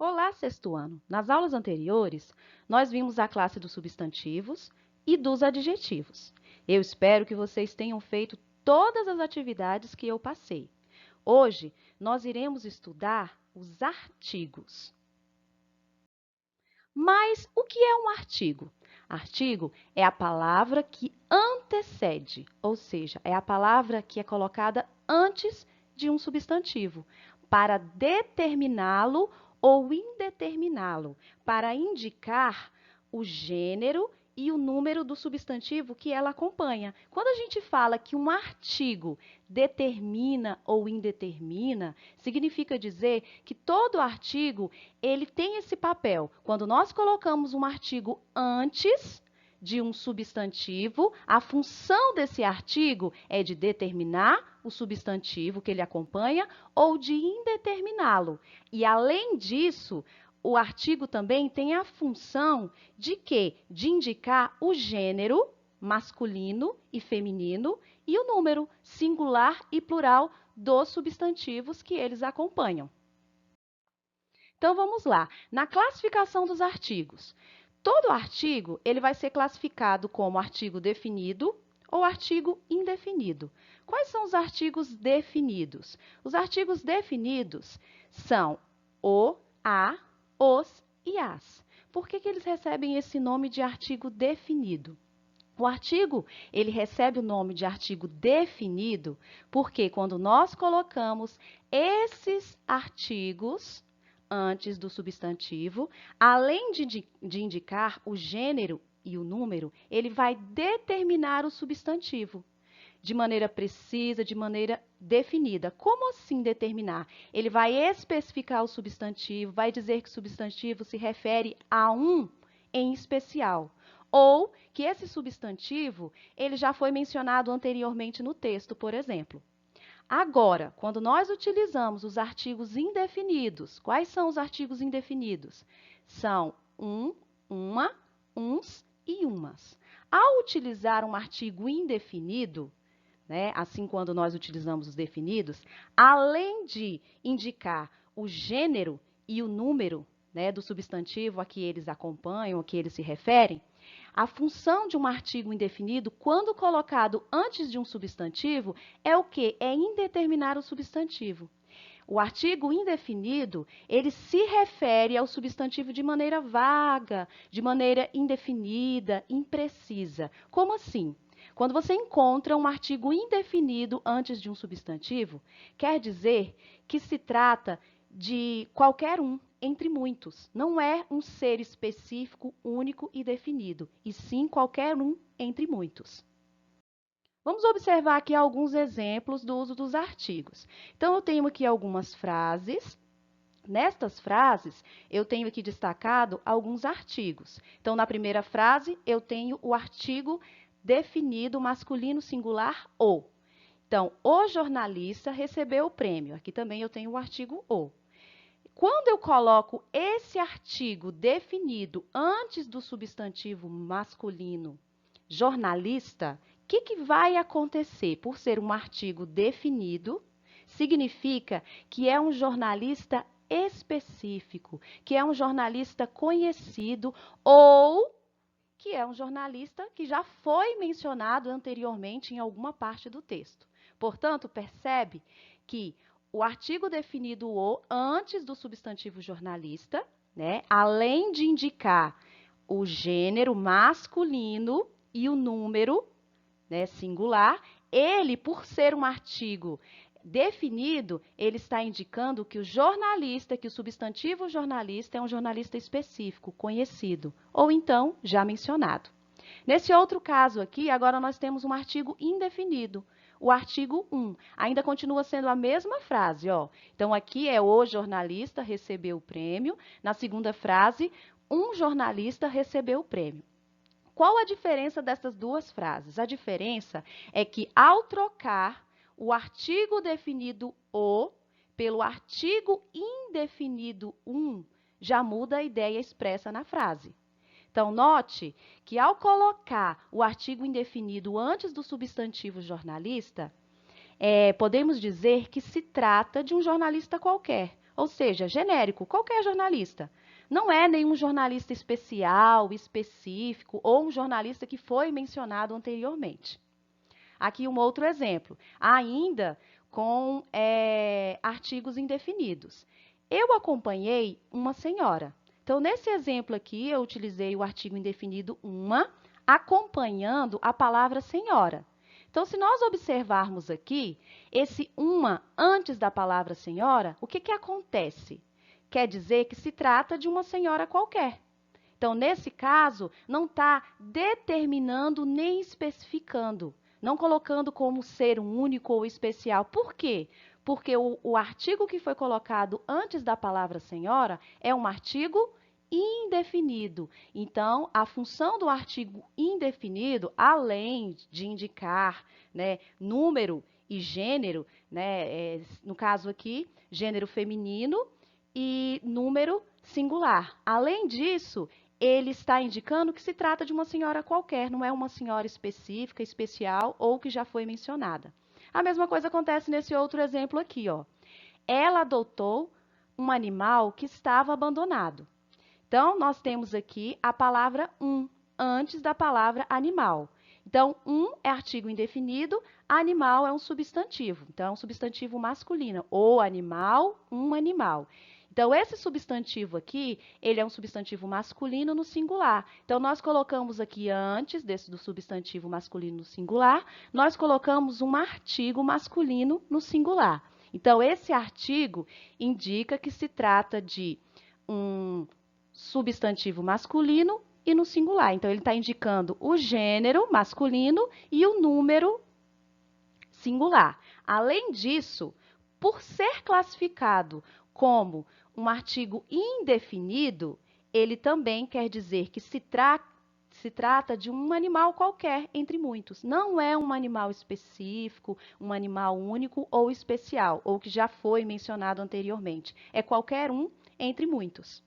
Olá, sexto ano! Nas aulas anteriores, nós vimos a classe dos substantivos e dos adjetivos. Eu espero que vocês tenham feito todas as atividades que eu passei. Hoje, nós iremos estudar os artigos. Mas o que é um artigo? Artigo é a palavra que antecede, ou seja, é a palavra que é colocada antes de um substantivo, para determiná-lo ou indeterminá-lo, para indicar o gênero e o número do substantivo que ela acompanha. Quando a gente fala que um artigo determina ou indetermina, significa dizer que todo artigo ele tem esse papel. Quando nós colocamos um artigo antes de um substantivo, a função desse artigo é de determinar o substantivo que ele acompanha ou de indeterminá-lo. E, além disso, o artigo também tem a função de quê? De indicar o gênero masculino e feminino e o número singular e plural dos substantivos que eles acompanham. Então, vamos lá. Na classificação dos artigos. Todo artigo ele vai ser classificado como artigo definido ou artigo indefinido. Quais são os artigos definidos? Os artigos definidos são o, a, os e as. Por que eles recebem esse nome de artigo definido? O artigo, ele recebe o nome de artigo definido porque quando nós colocamos esses artigos antes do substantivo, além de indicar o gênero e o número, ele vai determinar o substantivo de maneira precisa, de maneira definida. Como assim determinar? Ele vai especificar o substantivo, vai dizer que o substantivo se refere a um em especial, ou que esse substantivo ele já foi mencionado anteriormente no texto, por exemplo. Agora, quando nós utilizamos os artigos indefinidos, quais são os artigos indefinidos? São uma, uns e umas. Ao utilizar um artigo indefinido, assim quando nós utilizamos os definidos, além de indicar o gênero e o número do substantivo a que eles acompanham, a que eles se referem, a função de um artigo indefinido, quando colocado antes de um substantivo, é o quê? É indeterminar o substantivo. O artigo indefinido, ele se refere ao substantivo de maneira vaga, de maneira indefinida, imprecisa. Como assim? Quando você encontra um artigo indefinido antes de um substantivo, quer dizer que se trata de qualquer um entre muitos. Não é um ser específico, único e definido, e sim qualquer um entre muitos. Vamos observar aqui alguns exemplos do uso dos artigos. Então, eu tenho aqui algumas frases. Nestas frases, eu tenho aqui destacado alguns artigos. Então, na primeira frase, eu tenho o artigo definido masculino singular o. Então, o jornalista recebeu o prêmio. Aqui também eu tenho o artigo o. Quando eu coloco esse artigo definido antes do substantivo masculino jornalista, o que vai acontecer? Por ser um artigo definido, significa que é um jornalista específico, que é um jornalista conhecido ou que é um jornalista que já foi mencionado anteriormente em alguma parte do texto. Portanto, percebe que o artigo definido o antes do substantivo jornalista, além de indicar o gênero masculino e o número singular, ele, por ser um artigo definido, ele está indicando que o jornalista, que o substantivo jornalista é um jornalista específico, conhecido, ou então já mencionado. Nesse outro caso aqui, agora nós temos um artigo indefinido. O artigo 1 ainda continua sendo a mesma frase, ó. Então, aqui é o jornalista recebeu o prêmio. Na segunda frase, um jornalista recebeu o prêmio. Qual a diferença dessas duas frases? A diferença é que, ao trocar o artigo definido o pelo artigo indefinido já muda a ideia expressa na frase. Então, note que, ao colocar o artigo indefinido antes do substantivo jornalista, podemos dizer que se trata de um jornalista qualquer, ou seja, genérico, qualquer jornalista. Não é nenhum jornalista especial, específico, ou um jornalista que foi mencionado anteriormente. Aqui um outro exemplo, ainda com artigos indefinidos. Eu acompanhei uma senhora. Então, nesse exemplo aqui, eu utilizei o artigo indefinido uma, acompanhando a palavra senhora. Então, se nós observarmos aqui, esse uma antes da palavra senhora, o que acontece? Quer dizer que se trata de uma senhora qualquer. Então, nesse caso, não está determinando nem especificando, não colocando como ser um único ou especial. Por quê? Porque o artigo que foi colocado antes da palavra senhora é um artigo indefinido. Então, a função do artigo indefinido, além de indicar, né, número e gênero, né, no caso aqui, gênero feminino e número singular. Além disso, ele está indicando que se trata de uma senhora qualquer, não é uma senhora específica, especial ou que já foi mencionada. A mesma coisa acontece nesse outro exemplo aqui, ó. Ela adotou um animal que estava abandonado. Então, nós temos aqui a palavra um, antes da palavra animal. Então, um é artigo indefinido, animal é um substantivo. Então, é um substantivo masculino. O animal, um animal. Então, esse substantivo aqui, ele é um substantivo masculino no singular. Então, nós colocamos aqui antes do substantivo masculino no singular, nós colocamos um artigo masculino no singular. Então, esse artigo indica que se trata de um substantivo masculino e no singular. Então, ele está indicando o gênero masculino e o número singular. Além disso, por ser classificado como um artigo indefinido, ele também quer dizer que se trata de um animal qualquer entre muitos. Não é um animal específico, um animal único ou especial, ou que já foi mencionado anteriormente. É qualquer um entre muitos.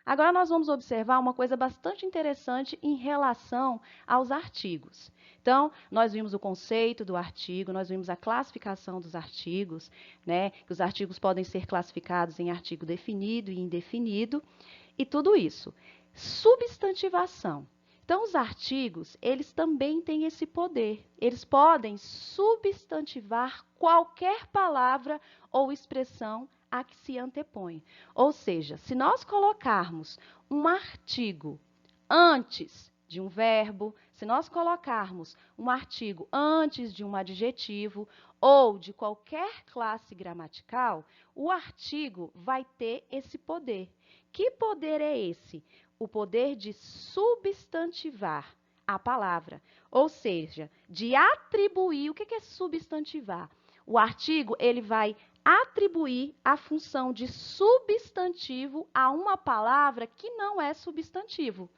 Agora nós vamos observar uma coisa bastante interessante em relação aos artigos. Então, nós vimos o conceito do artigo, nós vimos a classificação dos artigos, né? Que os artigos podem ser classificados em artigo definido e indefinido, e tudo isso. Substantivação. Então, os artigos, eles também têm esse poder. Eles podem substantivar qualquer palavra ou expressão a que se antepõe. Ou seja, se nós colocarmos um artigo antes de um verbo, se nós colocarmos um artigo antes de um adjetivo ou de qualquer classe gramatical, o artigo vai ter esse poder. Que poder é esse? O poder de substantivar a palavra, ou seja, de atribuir. O que é substantivar? O artigo, ele vai atribuir a função de substantivo a uma palavra que não é substantivo.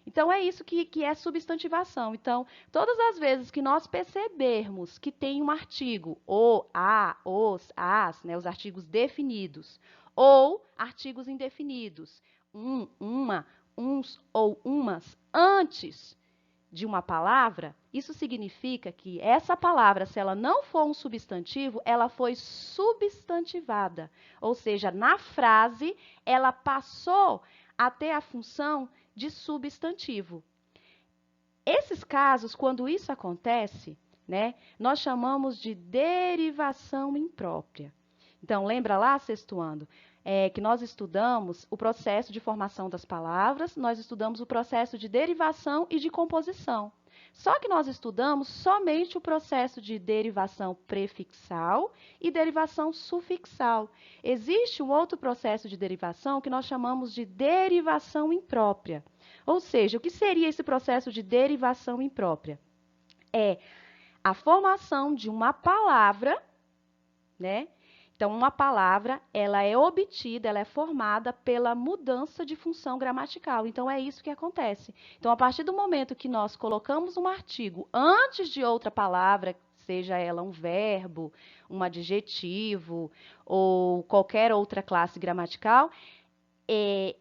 Então, é isso que é substantivação. Então, todas as vezes que nós percebermos que tem um artigo, o, a, os, as, né, os artigos definidos, ou artigos indefinidos, um, uma, uns ou umas, antes de uma palavra, isso significa que essa palavra, se ela não for um substantivo, ela foi substantivada. Ou seja, na frase, ela passou a ter a função de substantivo. Esses casos, quando isso acontece, né, nós chamamos de derivação imprópria. Então, lembra lá, sextuando, que nós estudamos o processo de formação das palavras, nós estudamos o processo de derivação e de composição. Só que nós estudamos somente o processo de derivação prefixal e derivação sufixal. Existe um outro processo de derivação que nós chamamos de derivação imprópria. Ou seja, o que seria esse processo de derivação imprópria? É a formação de uma palavra, né? Então, uma palavra, ela é obtida, ela é formada pela mudança de função gramatical. Então, é isso que acontece. Então, a partir do momento que nós colocamos um artigo antes de outra palavra, seja ela um verbo, um adjetivo ou qualquer outra classe gramatical,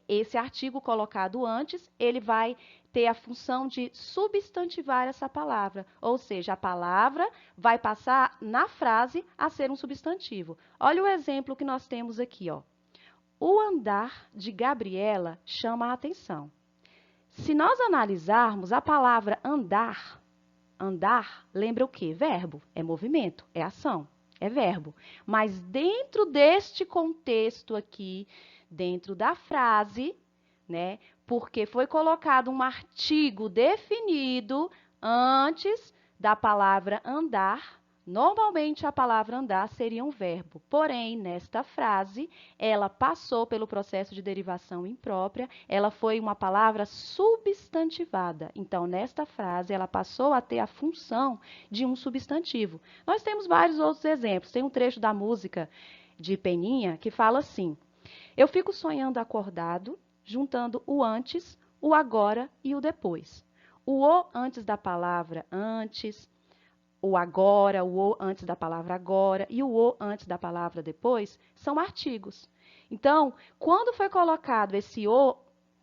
esse artigo colocado antes, ele vai ter a função de substantivar essa palavra, ou seja, a palavra vai passar na frase a ser um substantivo. Olha o exemplo que nós temos aqui, ó. O andar de Gabriela chama a atenção. Se nós analisarmos a palavra andar, andar lembra o quê? Verbo, é movimento, é ação, é verbo. Mas dentro deste contexto aqui, dentro da frase, né? Porque foi colocado um artigo definido antes da palavra andar. Normalmente a palavra andar seria um verbo, porém, nesta frase, ela passou pelo processo de derivação imprópria, ela foi uma palavra substantivada. Então, nesta frase, ela passou a ter a função de um substantivo. Nós temos vários outros exemplos. Tem um trecho da música de Peninha que fala assim: eu fico sonhando acordado, juntando o antes, o agora e o depois. O antes da palavra antes, o agora, o antes da palavra agora e o antes da palavra depois são artigos. Então, quando foi colocado esse o,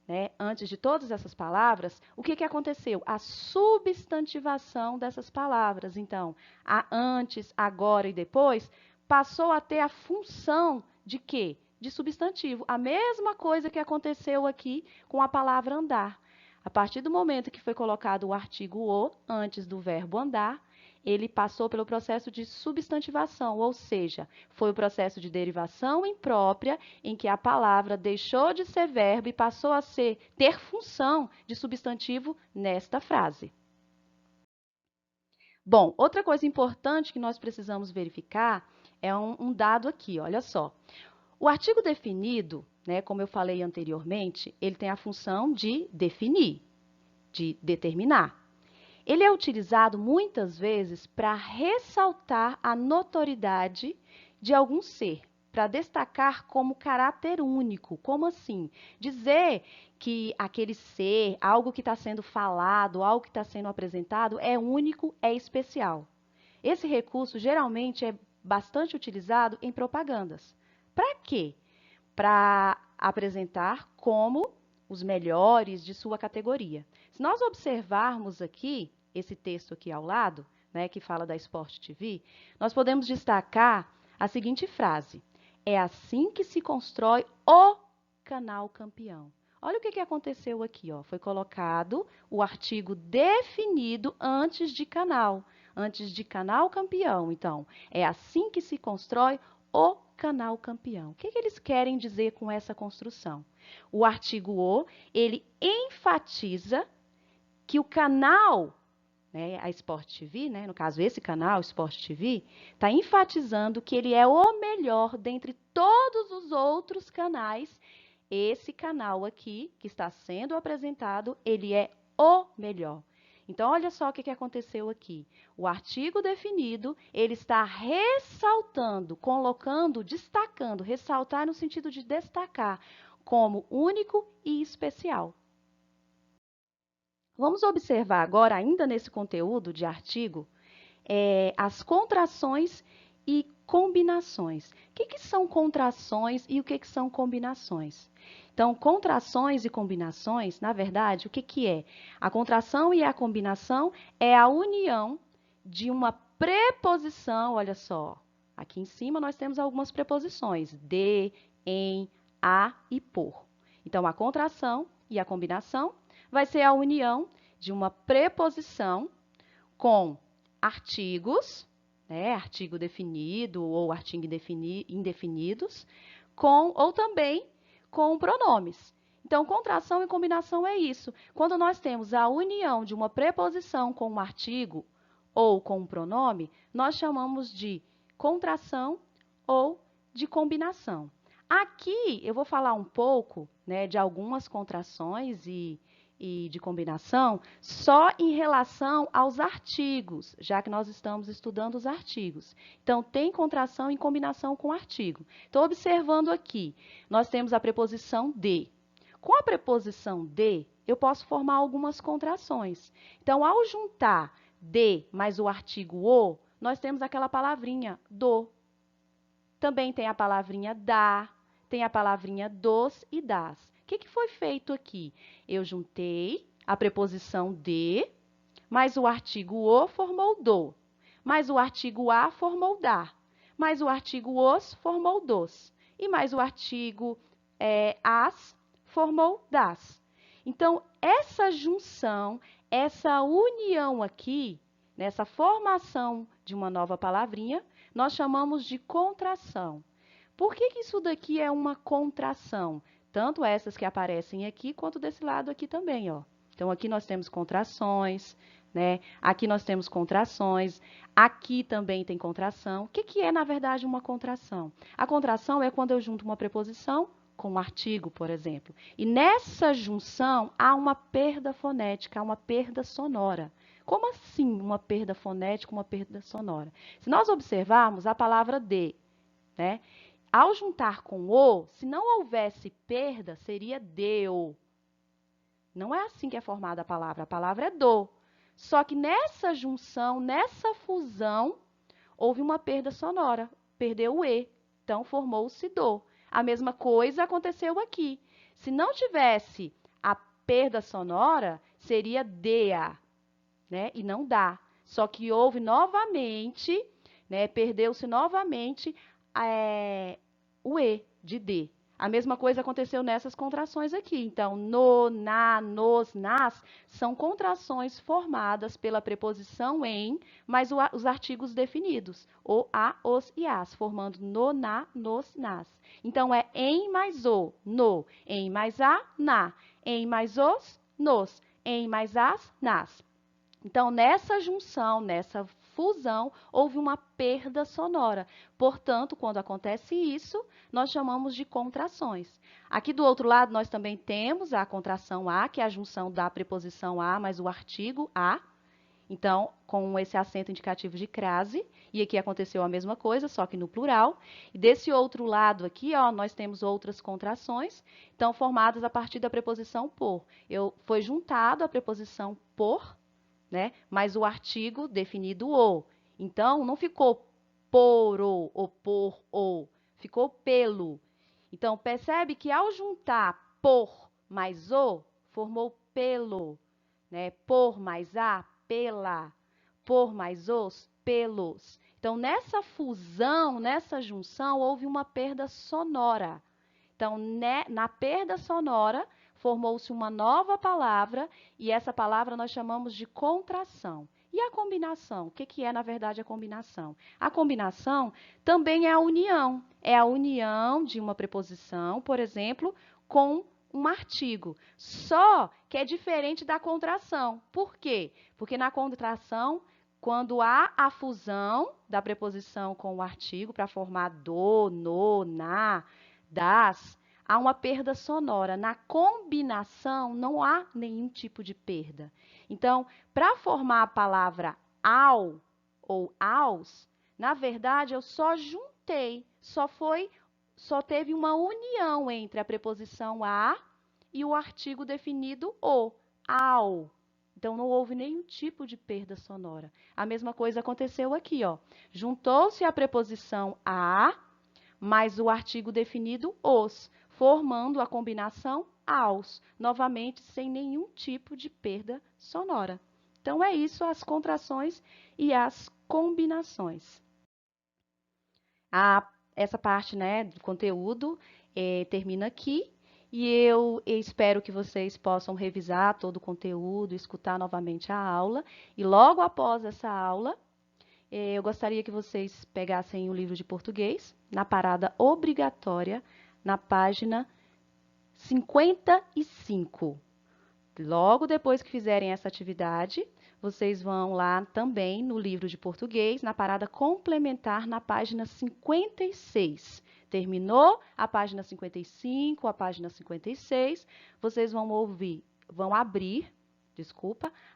né, antes de todas essas palavras, o que aconteceu? A substantivação dessas palavras. Então, a antes, agora e depois passou a ter a função de quê? De substantivo. A mesma coisa que aconteceu aqui com a palavra andar. A partir do momento que foi colocado o artigo o antes do verbo andar, ele passou pelo processo de substantivação, ou seja, foi o processo de derivação imprópria em que a palavra deixou de ser verbo e passou a ter função de substantivo nesta frase. Bom, outra coisa importante que nós precisamos verificar é um dado aqui, olha só. O artigo definido, né, como eu falei anteriormente, ele tem a função de definir, de determinar. Ele é utilizado muitas vezes para ressaltar a notoriedade de algum ser, para destacar como caráter único. Como assim? Dizer que aquele ser, algo que está sendo falado, algo que está sendo apresentado, é único, é especial. Esse recurso geralmente é bastante utilizado em propagandas. Para quê? Para apresentar como os melhores de sua categoria. Se nós observarmos aqui, esse texto aqui ao lado, né, que fala da Sport TV, nós podemos destacar a seguinte frase: é assim que se constrói o canal campeão. Olha o que aconteceu aqui, ó. Foi colocado o artigo definido antes de canal campeão. Então, é assim que se constrói o canal campeão. O que eles querem dizer com essa construção? O artigo o, ele enfatiza que o canal, né, a Sport TV, né, no caso esse canal, Sport TV, está enfatizando que ele é o melhor dentre todos os outros canais. Esse canal aqui, que está sendo apresentado, ele é o melhor. Então, olha só o que aconteceu aqui. O artigo definido, ele está ressaltando, colocando, destacando, ressaltar no sentido de destacar, como único e especial. Vamos observar agora, ainda nesse conteúdo de artigo, as contrações e combinações. O que são contrações e o que são combinações? Então, contrações e combinações, na verdade, o que é? A contração e a combinação é a união de uma preposição, olha só, aqui em cima nós temos algumas preposições, de, em, a e por. Então, a contração e a combinação vai ser a união de uma preposição com artigos, né, artigo definido ou artigo indefinidos, ou também com pronomes. Então, contração e combinação é isso. Quando nós temos a união de uma preposição com um artigo ou com um pronome, nós chamamos de contração ou de combinação. Aqui eu vou falar um pouco, né, de algumas contrações e de combinação só em relação aos artigos, já que nós estamos estudando os artigos. Então, tem contração em combinação com artigo. Estou observando aqui, nós temos a preposição de. Com a preposição de, eu posso formar algumas contrações. Então, ao juntar de mais o artigo o, nós temos aquela palavrinha do. Também tem a palavrinha da, tem a palavrinha dos e das. O que foi feito aqui? Eu juntei a preposição de, mais o artigo o formou do, mais o artigo a formou da, mais o artigo os formou dos, e mais o artigo as formou das. Então, essa junção, essa união aqui, nessa formação de uma nova palavrinha, nós chamamos de contração. Por que isso daqui é uma contração? Tanto essas que aparecem aqui, quanto desse lado aqui também, ó. Então, aqui nós temos contrações, né? Aqui nós temos contrações, aqui também tem contração. O que é, na verdade, uma contração? A contração é quando eu junto uma preposição com um artigo, por exemplo. E nessa junção há uma perda fonética, há uma perda sonora. Como assim uma perda fonética, uma perda sonora? Se nós observarmos a palavra de, né? Ao juntar com o, se não houvesse perda, seria deu. Não é assim que é formada a palavra é do. Só que nessa junção, nessa fusão, houve uma perda sonora, perdeu o E, então formou-se do. A mesma coisa aconteceu aqui. Se não tivesse a perda sonora, seria dea, né? E não dá. Só que houve novamente, né? Perdeu-se novamente o E de D. A mesma coisa aconteceu nessas contrações aqui. Então, no, na, nos, nas são contrações formadas pela preposição em, mais os artigos definidos, o, a, os e as, formando no, na, nos, nas. Então, é em mais o, no, em mais a, na, em mais os, nos, em mais as, nas. Então, nessa junção, nessa fusão, houve uma perda sonora. Portanto, quando acontece isso, nós chamamos de contrações. Aqui do outro lado, nós também temos a contração a, que é a junção da preposição a mais o artigo a. Então, com esse acento indicativo de crase. E aqui aconteceu a mesma coisa, só que no plural. E desse outro lado aqui, ó, nós temos outras contrações, então, formadas a partir da preposição por. Foi juntado a preposição por, né? Mas o artigo definido o. Então, não ficou por o ou por o, ficou pelo. Então, percebe que ao juntar por mais o, formou pelo, né? Por mais a, pela. Por mais os, pelos. Então, nessa fusão, nessa junção, houve uma perda sonora. Então, na perda sonora, formou-se uma nova palavra e essa palavra nós chamamos de contração. E a combinação? O que é, na verdade, a combinação? A combinação também é a união. É a união de uma preposição, por exemplo, com um artigo. Só que é diferente da contração. Por quê? Porque na contração, quando há a fusão da preposição com o artigo para formar do, no, na, das, há uma perda sonora. Na combinação, não há nenhum tipo de perda. Então, para formar a palavra ao ou aos, na verdade, eu só juntei, só teve uma união entre a preposição a e o artigo definido o, ao. Então, não houve nenhum tipo de perda sonora. A mesma coisa aconteceu aqui, ó. Juntou-se a preposição a mais o artigo definido os, formando a combinação aos, novamente sem nenhum tipo de perda sonora. Então, é isso, as contrações e as combinações. Essa parte, né, do conteúdo termina aqui. E eu espero que vocês possam revisar todo o conteúdo, escutar novamente a aula. E logo após essa aula, eu gostaria que vocês pegassem o livro de português, na parada obrigatória, na página 55. Logo depois que fizerem essa atividade, vocês vão lá também no livro de português, na parada complementar, na página 56. Terminou a página 55, a página 56, vocês vão abrir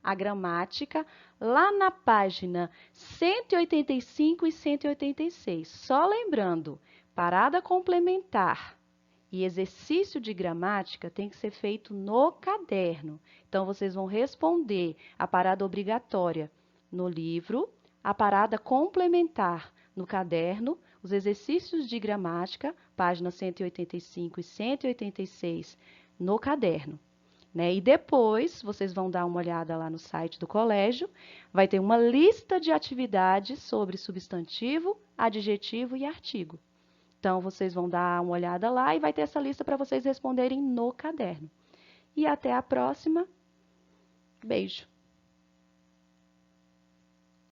a gramática lá na página 185 e 186. Só lembrando, parada complementar e exercício de gramática tem que ser feito no caderno. Então, vocês vão responder a parada obrigatória no livro, a parada complementar no caderno, os exercícios de gramática, páginas 185 e 186 no caderno. né? E depois vocês vão dar uma olhada lá no site do colégio, vai ter uma lista de atividades sobre substantivo, adjetivo e artigo. Então, vocês vão dar uma olhada lá e vai ter essa lista para vocês responderem no caderno. E até a próxima. Beijo!